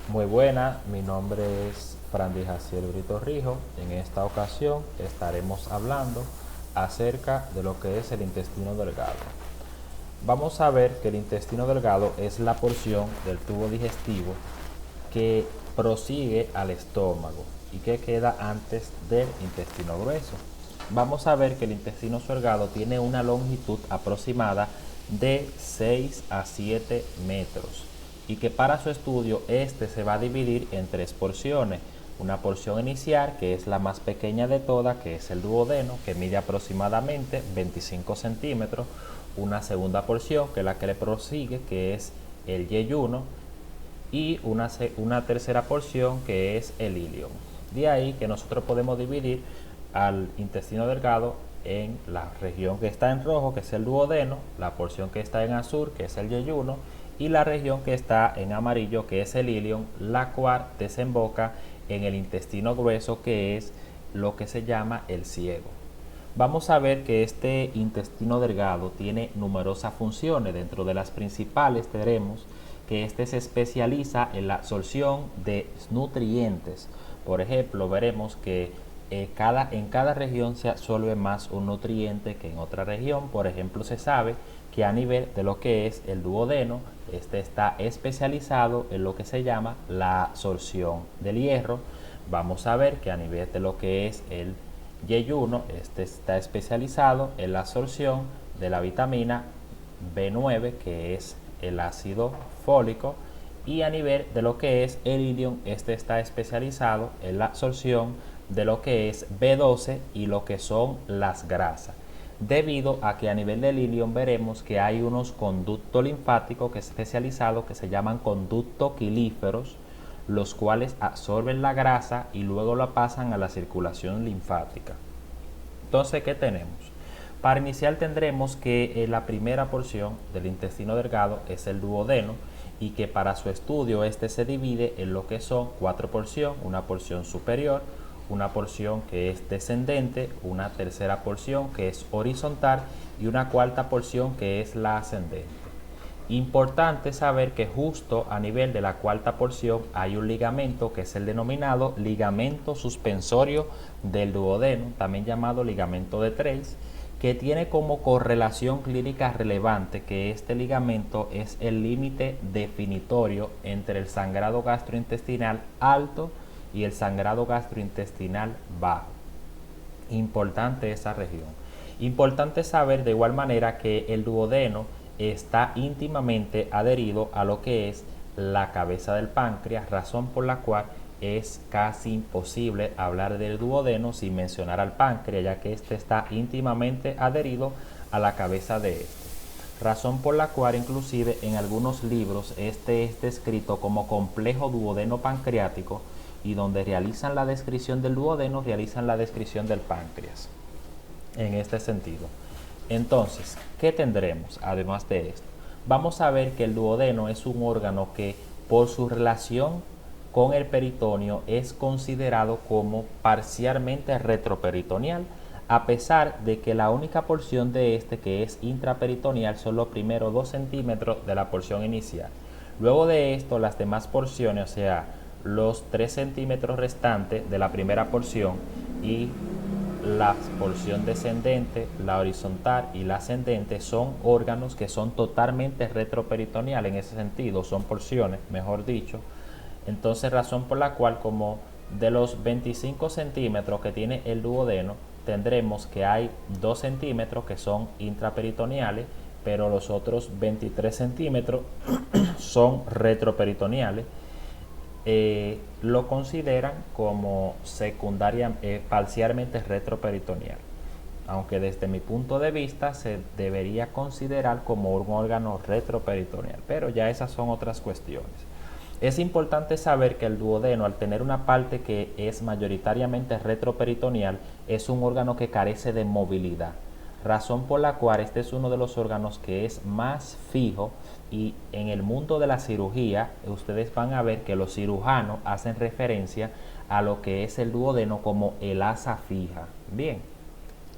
Muy buena, mi nombre es Frandy Jaciel Brito Rijo. En esta ocasión estaremos hablando acerca de lo que es el intestino delgado. Vamos a ver que el intestino delgado es la porción del tubo digestivo que prosigue al estómago y que queda antes del intestino grueso. Vamos a ver que el intestino delgado tiene una longitud aproximada de 6 a 7 metros y que para su estudio este se va a dividir en tres porciones. Una porción inicial, que es la más pequeña de todas, que es el duodeno, que mide aproximadamente 25 centímetros. Una segunda porción, que es la que le prosigue, que es el yeyuno, y una tercera porción, que es el ilion. De ahí que nosotros podemos dividir al intestino delgado en la región que está en rojo, que es el duodeno, la porción que está en azul, que es el yeyuno, y la región que está en amarillo, que es el ilion, la cual desemboca en el intestino grueso, que es lo que se llama el ciego. Vamos a ver que este intestino delgado tiene numerosas funciones. Dentro de las principales tenemos que este se especializa en la absorción de nutrientes. Por ejemplo, veremos que en cada región se absorbe más un nutriente que en otra región. Por ejemplo, se sabe que a nivel de lo que es el duodeno, este está especializado en lo que se llama la absorción del hierro. Vamos a ver que a nivel de lo que es el yeyuno, este está especializado en la absorción de la vitamina B9, que es el ácido fólico, y a nivel de lo que es el ilion, este está especializado en la absorción de lo que es B12 y lo que son las grasas, debido a que a nivel del ilion veremos que hay unos conductos linfáticos que es especializado, que se llaman conductos quilíferos, los cuales absorben la grasa y luego la pasan a la circulación linfática. Entonces, ¿qué tenemos? Para iniciar tendremos que la primera porción del intestino delgado es el duodeno, y que para su estudio este se divide en lo que son cuatro porciones: una porción superior, una porción que es descendente, una tercera porción que es horizontal y una cuarta porción que es la ascendente. Importante saber que justo a nivel de la cuarta porción hay un ligamento, que es el denominado ligamento suspensorio del duodeno, también llamado ligamento de Treis, que tiene como correlación clínica relevante que este ligamento es el límite definitorio entre el sangrado gastrointestinal alto y el sangrado gastrointestinal bajo. Importante esa región. Importante saber de igual manera que el duodeno está íntimamente adherido a lo que es la cabeza del páncreas, razón por la cual es casi imposible hablar del duodeno sin mencionar al páncreas, ya que este está íntimamente adherido a la cabeza de este. Razón por la cual inclusive en algunos libros este es descrito como complejo duodeno pancreático, y donde realizan la descripción del duodeno realizan la descripción del páncreas en este sentido. Entonces, ¿qué tendremos además de esto? Vamos a ver que el duodeno es un órgano que por su relación con el peritoneo es considerado como parcialmente retroperitoneal, a pesar de que la única porción de este que es intraperitoneal son los primeros 2 centímetros de la porción inicial. Luego de esto, las demás porciones, o sea, los 3 centímetros restantes de la primera porción y la porción descendente, la horizontal y la ascendente, son órganos que son totalmente retroperitoneales. En ese sentido son porciones, mejor dicho. Entonces, razón por la cual, como de los 25 centímetros que tiene el duodeno, tendremos que hay 2 centímetros que son intraperitoneales, pero los otros 23 centímetros son retroperitoneales. Lo consideran como parcialmente retroperitoneal, aunque desde mi punto de vista se debería considerar como un órgano retroperitoneal, pero ya esas son otras cuestiones. Es importante saber que el duodeno, al tener una parte que es mayoritariamente retroperitoneal, es un órgano que carece de movilidad, razón por la cual este es uno de los órganos que es más fijo, y en el mundo de la cirugía ustedes van a ver que los cirujanos hacen referencia a lo que es el duodeno como el asa fija. Bien,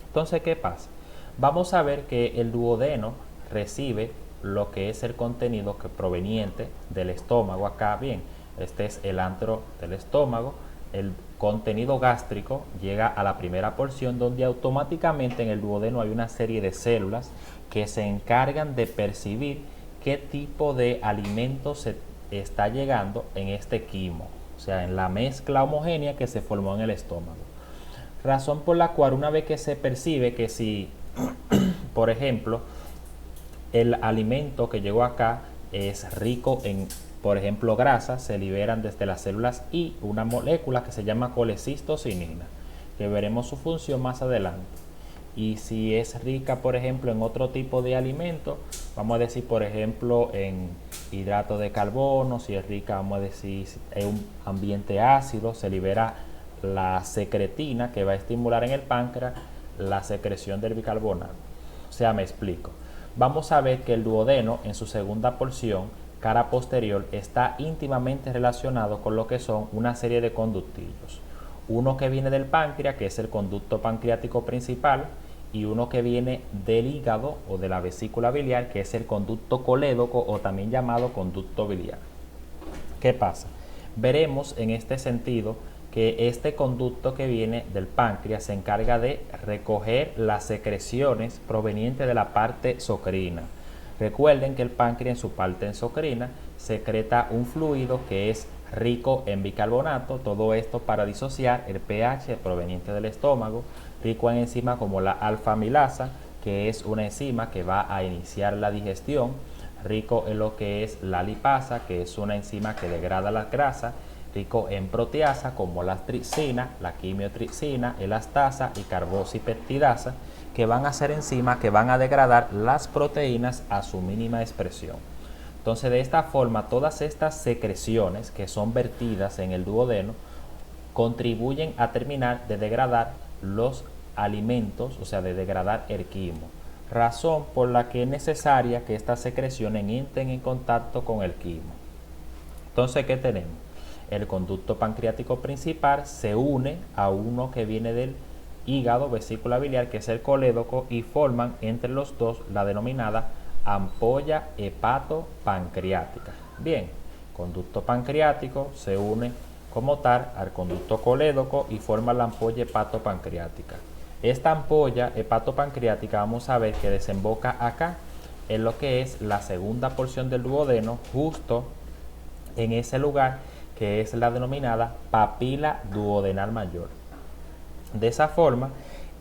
entonces, ¿qué pasa? Vamos a ver que el duodeno recibe lo que es el contenido proveniente del estómago acá. Bien, Este es el antro del estómago. El contenido gástrico llega a la primera porción, donde automáticamente en el duodeno hay una serie de células que se encargan de percibir qué tipo de alimento se está llegando en este quimo, o sea, en la mezcla homogénea que se formó en el estómago. Razón por la cual una vez que se percibe que si, por ejemplo, el alimento que llegó acá es rico en, por ejemplo, grasa, se liberan desde las células I una molécula que se llama colecistocinina, que veremos su función más adelante. Y si es rica, por ejemplo, en otro tipo de alimento, vamos a decir, por ejemplo, en hidrato de carbono, si es rica, vamos a decir, en un ambiente ácido, se libera la secretina que va a estimular en el páncreas la secreción del bicarbonato. O sea, me explico. Vamos a ver que el duodeno en su segunda porción, cara posterior, está íntimamente relacionado con lo que son una serie de conductillos. Uno que viene del páncreas, que es el conducto pancreático principal, y uno que viene del hígado o de la vesícula biliar, que es el conducto colédoco o también llamado conducto biliar. ¿Qué pasa? Veremos en este sentido que este conducto que viene del páncreas se encarga de recoger las secreciones provenientes de la parte endocrina. Recuerden que el páncreas en su parte endocrina secreta un fluido que es rico en bicarbonato, todo esto para disociar el pH proveniente del estómago, rico en enzimas como la alfa-amilasa, que es una enzima que va a iniciar la digestión, rico en lo que es la lipasa, que es una enzima que degrada las grasas, rico en proteasa como la tripsina, la quimiotripsina, elastasa y carboxipeptidasa, que van a ser enzimas que van a degradar las proteínas a su mínima expresión. Entonces, de esta forma, todas estas secreciones que son vertidas en el duodeno contribuyen a terminar de degradar los alimentos, o sea, de degradar el quimo. Razón por la que es necesaria que estas secreciones entren en contacto con el quimo. Entonces, ¿qué tenemos? El conducto pancreático principal se une a uno que viene del hígado, vesícula biliar, que es el colédoco, y forman entre los dos la denominada ampolla hepatopancreática. Bien, conducto pancreático se une como tal al conducto colédoco y forma la ampolla hepatopancreática. Esta ampolla hepatopancreática vamos a ver que desemboca acá en lo que es la segunda porción del duodeno, justo en ese lugar que es la denominada papila duodenal mayor. De esa forma,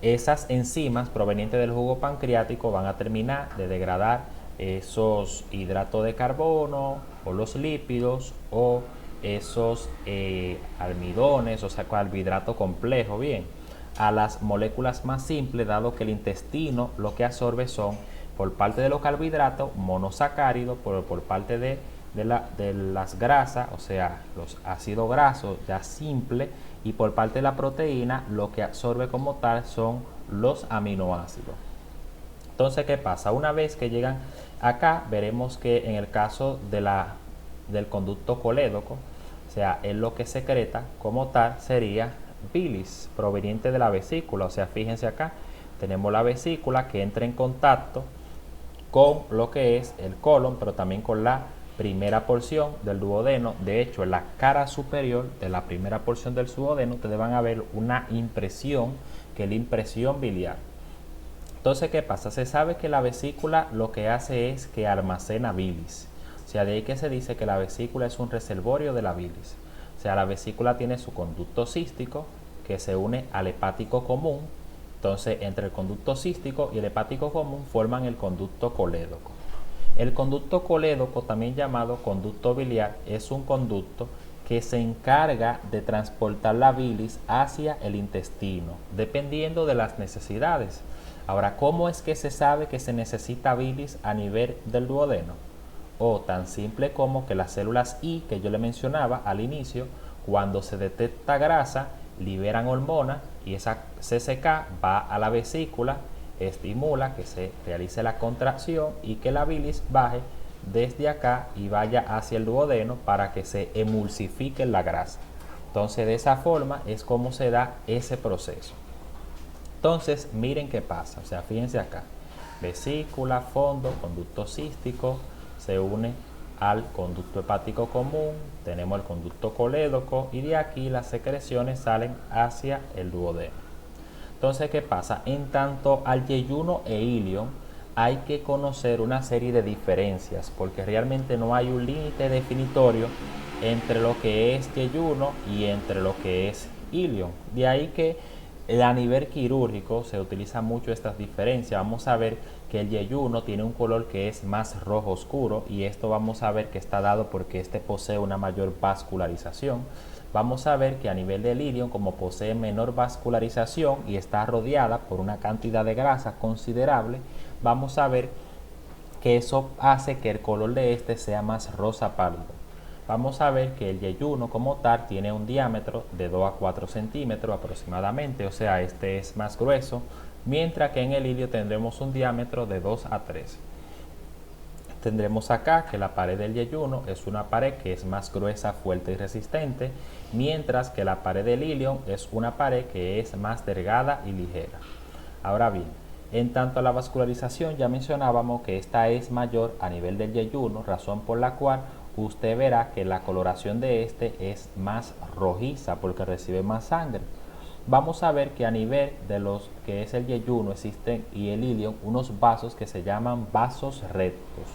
esas enzimas provenientes del jugo pancreático van a terminar de degradar esos hidratos de carbono o los lípidos o esos almidones, o sea, carbohidrato complejo, bien, a las moléculas más simples, dado que el intestino lo que absorbe son, por parte de los carbohidratos, monosacáridos, por parte de las grasas, o sea, los ácidos grasos ya simples, y por parte de la proteína lo que absorbe como tal son los aminoácidos. Entonces, ¿qué pasa? Una vez que llegan acá, veremos que en el caso del conducto colédoco, o sea, es lo que secreta como tal sería bilis proveniente de la vesícula. O sea, fíjense acá, tenemos la vesícula que entra en contacto con lo que es el colon, pero también con la primera porción del duodeno. De hecho, en la cara superior de la primera porción del duodeno ustedes van a ver una impresión, que es la impresión biliar. Entonces, ¿qué pasa? Se sabe que la vesícula lo que hace es que almacena bilis. O sea, de ahí que se dice que la vesícula es un reservorio de la bilis. O sea, la vesícula tiene su conducto cístico que se une al hepático común. Entonces, entre el conducto cístico y el hepático común forman el conducto colédoco. El conducto colédoco, también llamado conducto biliar, es un conducto que se encarga de transportar la bilis hacia el intestino, dependiendo de las necesidades. Ahora, ¿cómo es que se sabe que se necesita bilis a nivel del duodeno? O tan simple como que las células I, que yo le mencionaba al inicio, cuando se detecta grasa, liberan hormonas y esa CCK va a la vesícula, estimula que se realice la contracción y que la bilis baje desde acá y vaya hacia el duodeno para que se emulsifique la grasa. Entonces, de esa forma es como se da ese proceso. Entonces, miren qué pasa. O sea, fíjense acá. Vesícula, fondo, conducto cístico, se une al conducto hepático común, tenemos el conducto colédoco y de aquí las secreciones salen hacia el duodeno. Entonces, ¿qué pasa? En tanto al yeyuno e ilion hay que conocer una serie de diferencias porque realmente no hay un límite definitorio entre lo que es yeyuno y entre lo que es ilion. De ahí que a nivel quirúrgico se utiliza mucho estas diferencias. Vamos a ver que el yeyuno tiene un color que es más rojo oscuro y esto vamos a ver que está dado porque este posee una mayor vascularización. Vamos a ver que a nivel del ilion, como posee menor vascularización y está rodeada por una cantidad de grasa considerable, vamos a ver que eso hace que el color de este sea más rosa pálido. Vamos a ver que el yeyuno como tal tiene un diámetro de 2 a 4 centímetros aproximadamente, o sea, este es más grueso, mientras que en el ilio tendremos un diámetro de 2 a 3. Tendremos acá que la pared del yeyuno es una pared que es más gruesa, fuerte y resistente, mientras que la pared del ilion es una pared que es más delgada y ligera. Ahora bien, en tanto a la vascularización ya mencionábamos que esta es mayor a nivel del yeyuno, razón por la cual usted verá que la coloración de este es más rojiza porque recibe más sangre. Vamos a ver que a nivel de los que es el yeyuno existen y el ilion unos vasos que se llaman vasos rectos.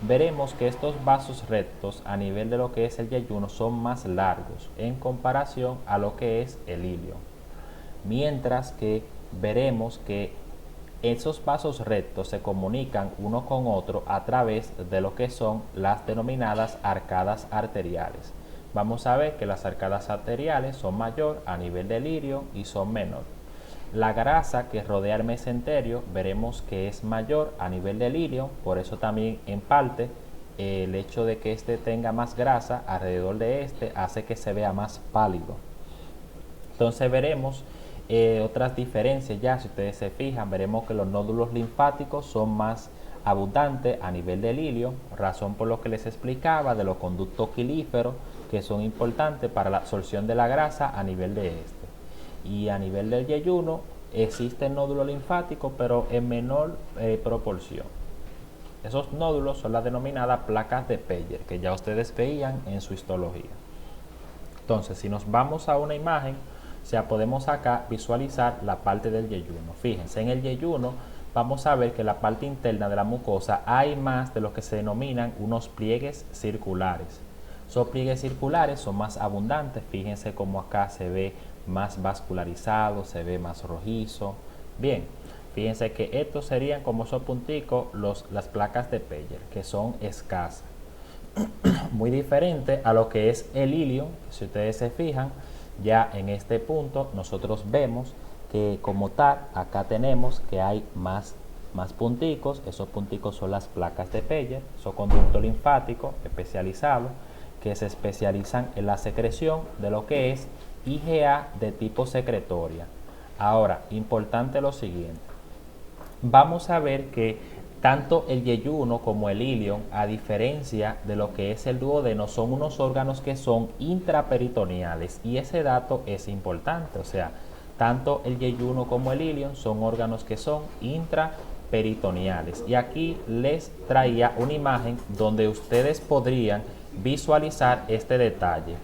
Veremos que estos vasos rectos a nivel de lo que es el yeyuno son más largos en comparación a lo que es el ilion. Mientras que veremos que esos vasos rectos se comunican uno con otro a través de lo que son las denominadas arcadas arteriales. Vamos a ver que las arcadas arteriales son mayor a nivel del ilion y son menor. La grasa que rodea el mesenterio veremos que es mayor a nivel del ilion, por eso también en parte el hecho de que este tenga más grasa alrededor de este hace que se vea más pálido. Entonces veremos otras diferencias ya, si ustedes se fijan, veremos que los nódulos linfáticos son más abundantes a nivel del ilion, razón por lo que les explicaba de los conductos quilíferos que son importantes para la absorción de la grasa a nivel de este. Y a nivel del yeyuno existe el nódulo linfático pero en menor proporción. Esos nódulos son las denominadas placas de Peyer que ya ustedes veían en su histología. Entonces, si nos vamos a una imagen, o sea, podemos acá visualizar la parte del yeyuno. Fíjense, en el yeyuno vamos a ver que en la parte interna de la mucosa hay más de lo que se denominan unos pliegues circulares. Esos pliegues circulares son más abundantes, fíjense cómo acá se ve más vascularizado, se ve más rojizo. Bien, fíjense que estos serían como esos punticos, las placas de Peyer, que son escasas. Muy diferente a lo que es el ilion, si ustedes se fijan, ya en este punto nosotros vemos que como tal, acá tenemos que hay más punticos, esos punticos son las placas de Peyer, esos conductos linfáticos especializados que se especializan en la secreción de lo que es IgA de tipo secretoria. Ahora, importante lo siguiente, vamos a ver que tanto el yeyuno como el ilion, a diferencia de lo que es el duodeno, son unos órganos que son intraperitoneales y ese dato es importante, o sea, tanto el yeyuno como el ilion son órganos que son intraperitoneales. Y aquí les traía una imagen donde ustedes podrían visualizar este detalle.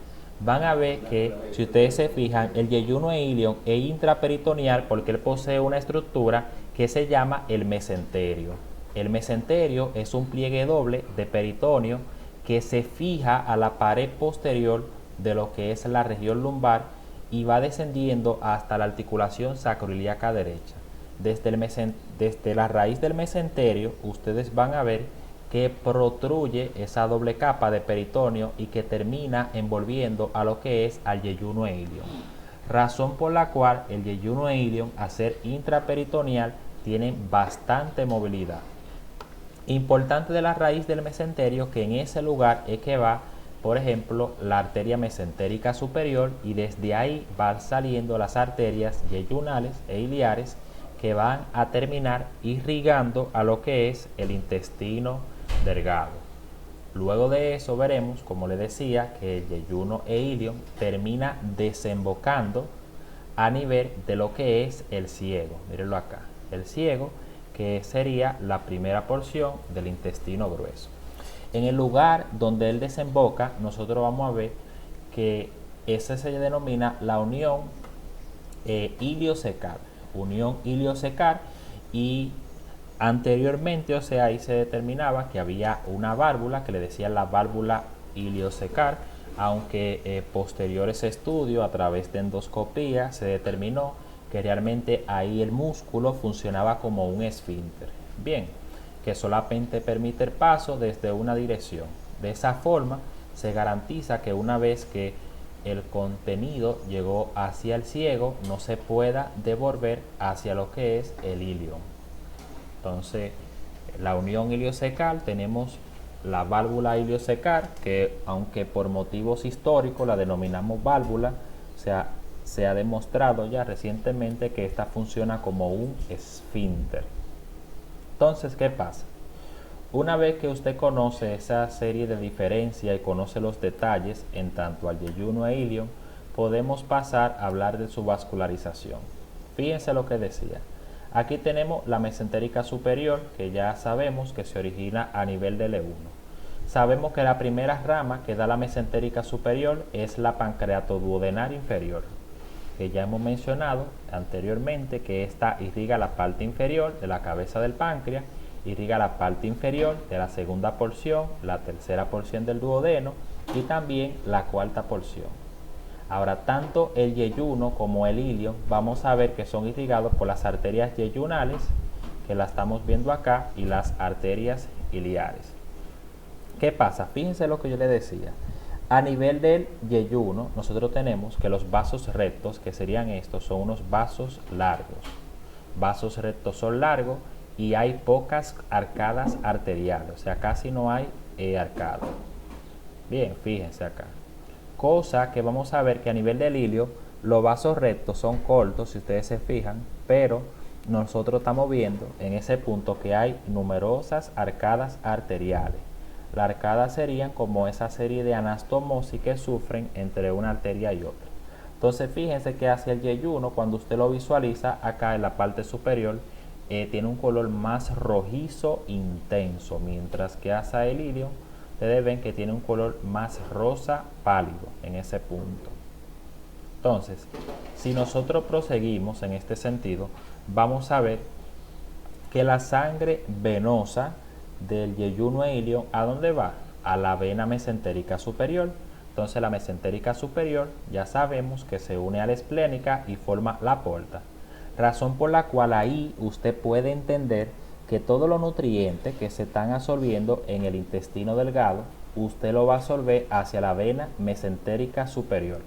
Van a ver que si ustedes se fijan, el yeyuno e ilion es intraperitoneal porque él posee una estructura que se llama el mesenterio. El mesenterio es un pliegue doble de peritoneo que se fija a la pared posterior de lo que es la región lumbar y va descendiendo hasta la articulación sacroiliaca derecha. Desde la raíz del mesenterio ustedes van a ver que protruye esa doble capa de peritoneo y que termina envolviendo a lo que es al yeyuno e ilion. Razón por la cual el yeyuno e ilion, al ser intraperitoneal, tienen bastante movilidad. Importante de la raíz del mesenterio que en ese lugar es que va, por ejemplo, la arteria mesentérica superior y desde ahí van saliendo las arterias yeyunales e iliares que van a terminar irrigando a lo que es el intestino delgado. Luego de eso veremos, como les decía, que el yeyuno e ilion termina desembocando a nivel de lo que es el ciego. Mírenlo acá, el ciego, que sería la primera porción del intestino grueso. En el lugar donde él desemboca, nosotros vamos a ver que esa se denomina la unión iliocecal. Unión iliocecal, y anteriormente, o sea, ahí se determinaba que había una válvula que le decían la válvula iliocecal, aunque posteriores estudios a través de endoscopía se determinó que realmente ahí el músculo funcionaba como un esfínter. Bien, que solamente permite el paso desde una dirección. De esa forma se garantiza que una vez que el contenido llegó hacia el ciego, no se pueda devolver hacia lo que es el ilion. Entonces, la unión iliocecal, tenemos la válvula iliocecal, que aunque por motivos históricos la denominamos válvula, se ha demostrado ya recientemente que esta funciona como un esfínter. Entonces, ¿qué pasa? Una vez que usted conoce esa serie de diferencias y conoce los detalles en tanto al yeyuno e ilion, podemos pasar a hablar de su vascularización. Fíjense lo que decía. Aquí tenemos la mesentérica superior, que ya sabemos que se origina a nivel del E1. Sabemos que la primera rama que da la mesentérica superior es la pancreatoduodenaria inferior, que ya hemos mencionado anteriormente que esta irriga la parte inferior de la cabeza del páncreas, irriga la parte inferior de la segunda porción, la tercera porción del duodeno y también la cuarta porción. Ahora, tanto el yeyuno como el ilion vamos a ver que son irrigados por las arterias yeyunales, que la estamos viendo acá, y las arterias iliares. ¿Qué pasa? Fíjense lo que yo les decía. A nivel del yeyuno, nosotros tenemos que los vasos rectos, que serían estos, son unos vasos largos. Vasos rectos son largos y hay pocas arcadas arteriales, o sea, casi no hay arcadas. Bien, fíjense acá. Cosa que vamos a ver que a nivel del ilio, los vasos rectos son cortos, si ustedes se fijan, pero nosotros estamos viendo en ese punto que hay numerosas arcadas arteriales. Las arcadas serían como esa serie de anastomosis que sufren entre una arteria y otra. Entonces fíjense que hacia el yeyuno, cuando usted lo visualiza acá en la parte superior, tiene un color más rojizo intenso, mientras que hacia el ilion ustedes ven que tiene un color más rosa pálido en ese punto. Entonces, si nosotros proseguimos en este sentido, vamos a ver que la sangre venosa del yeyuno e ilion, ¿a dónde va? A la vena mesentérica superior. Entonces la mesentérica superior ya sabemos que se une a la esplénica y forma la porta. Razón por la cual ahí usted puede entender que todos los nutrientes que se están absorbiendo en el intestino delgado, usted lo va a absorber hacia la vena mesentérica superior,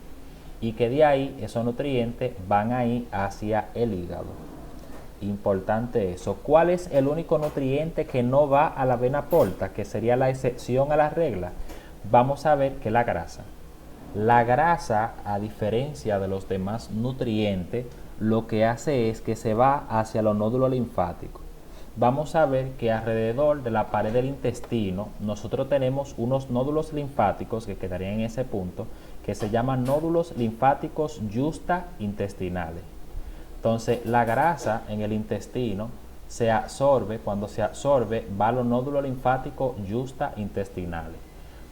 y que de ahí esos nutrientes van a ir hacia el hígado. Importante eso. ¿Cuál es el único nutriente que no va a la vena porta, que sería la excepción a la regla? Vamos a ver que la grasa. La grasa, a diferencia de los demás nutrientes, lo que hace es que se va hacia los nódulos linfáticos. Vamos a ver que alrededor de la pared del intestino nosotros tenemos unos nódulos linfáticos que quedarían en ese punto, que se llaman nódulos linfáticos justa intestinales. Entonces la grasa en el intestino se absorbe, cuando se absorbe va a los nódulos linfáticos justa intestinales.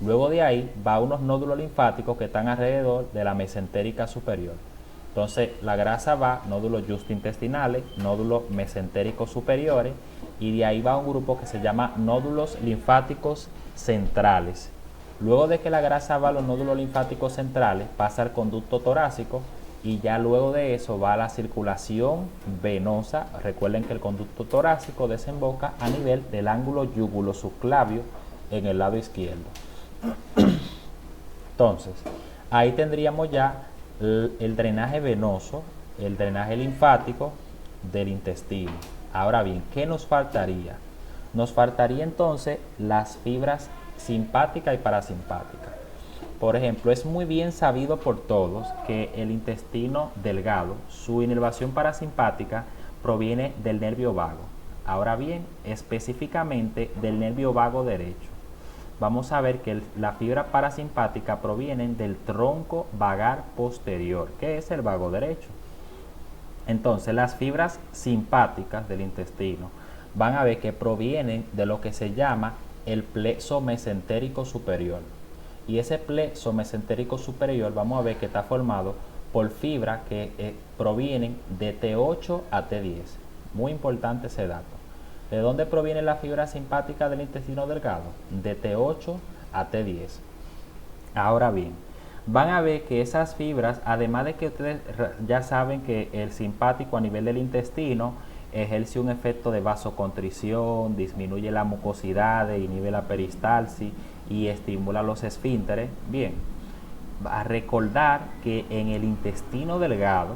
Luego de ahí va a unos nódulos linfáticos que están alrededor de la mesentérica superior. Entonces la grasa va a nódulos justa intestinales, nódulos mesentéricos superiores, y de ahí va a un grupo que se llama nódulos linfáticos centrales. Luego de que la grasa va a los nódulos linfáticos centrales, pasa al conducto torácico, y ya luego de eso va a la circulación venosa. Recuerden que el conducto torácico desemboca a nivel del ángulo yugulosubclavio en el lado izquierdo. Entonces, ahí tendríamos ya el drenaje venoso, el drenaje linfático del intestino. Ahora bien, ¿qué nos faltaría? Nos faltaría entonces las fibras simpáticas y parasimpáticas. Por ejemplo, es muy bien sabido por todos que el intestino delgado, su inervación parasimpática proviene del nervio vago. Ahora bien, específicamente del nervio vago derecho. Vamos a ver que la fibra parasimpática proviene del tronco vagal posterior, que es el vago derecho. Entonces, las fibras simpáticas del intestino van a ver que provienen de lo que se llama el plexo mesentérico superior. Y ese plexo mesentérico superior vamos a ver que está formado por fibras que provienen de T8 a T10. Muy importante ese dato. ¿De dónde proviene la fibra simpática del intestino delgado? De T8 a T10. Ahora bien, van a ver que esas fibras, además de que ustedes ya saben que el simpático a nivel del intestino ejerce un efecto de vasoconstricción, disminuye la mucosidad, inhibe la peristalsis y estimula los esfínteres. Bien, a recordar que en el intestino delgado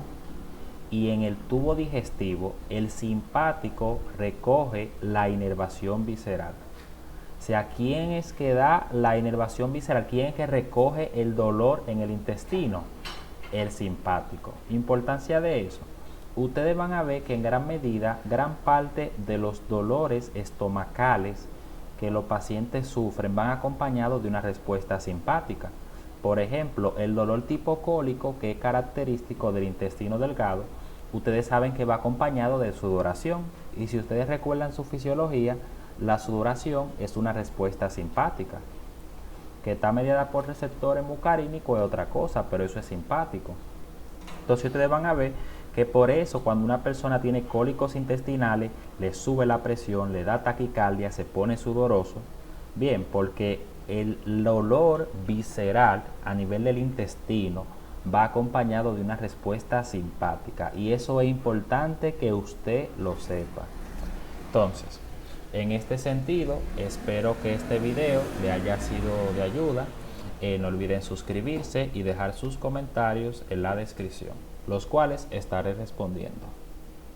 y en el tubo digestivo, el simpático recoge la inervación visceral. O sea, ¿quién es que da la inervación visceral? ¿Quién es que recoge el dolor en el intestino? El simpático. Importancia de eso. Ustedes van a ver que en gran medida, gran parte de los dolores estomacales que los pacientes sufren van acompañados de una respuesta simpática. Por ejemplo, el dolor tipo cólico, que es característico del intestino delgado, ustedes saben que va acompañado de sudoración. Y si ustedes recuerdan su fisiología, la sudoración es una respuesta simpática. Que está mediada por receptores mucarínicos es otra cosa, pero eso es simpático. Entonces ustedes van a ver que por eso cuando una persona tiene cólicos intestinales, le sube la presión, le da taquicardia, se pone sudoroso. Bien, porque el olor visceral a nivel del intestino va acompañado de una respuesta simpática. Y eso es importante que usted lo sepa. Entonces, en este sentido, espero que este video le haya sido de ayuda. No olviden suscribirse y dejar sus comentarios en la descripción, los cuales estaré respondiendo.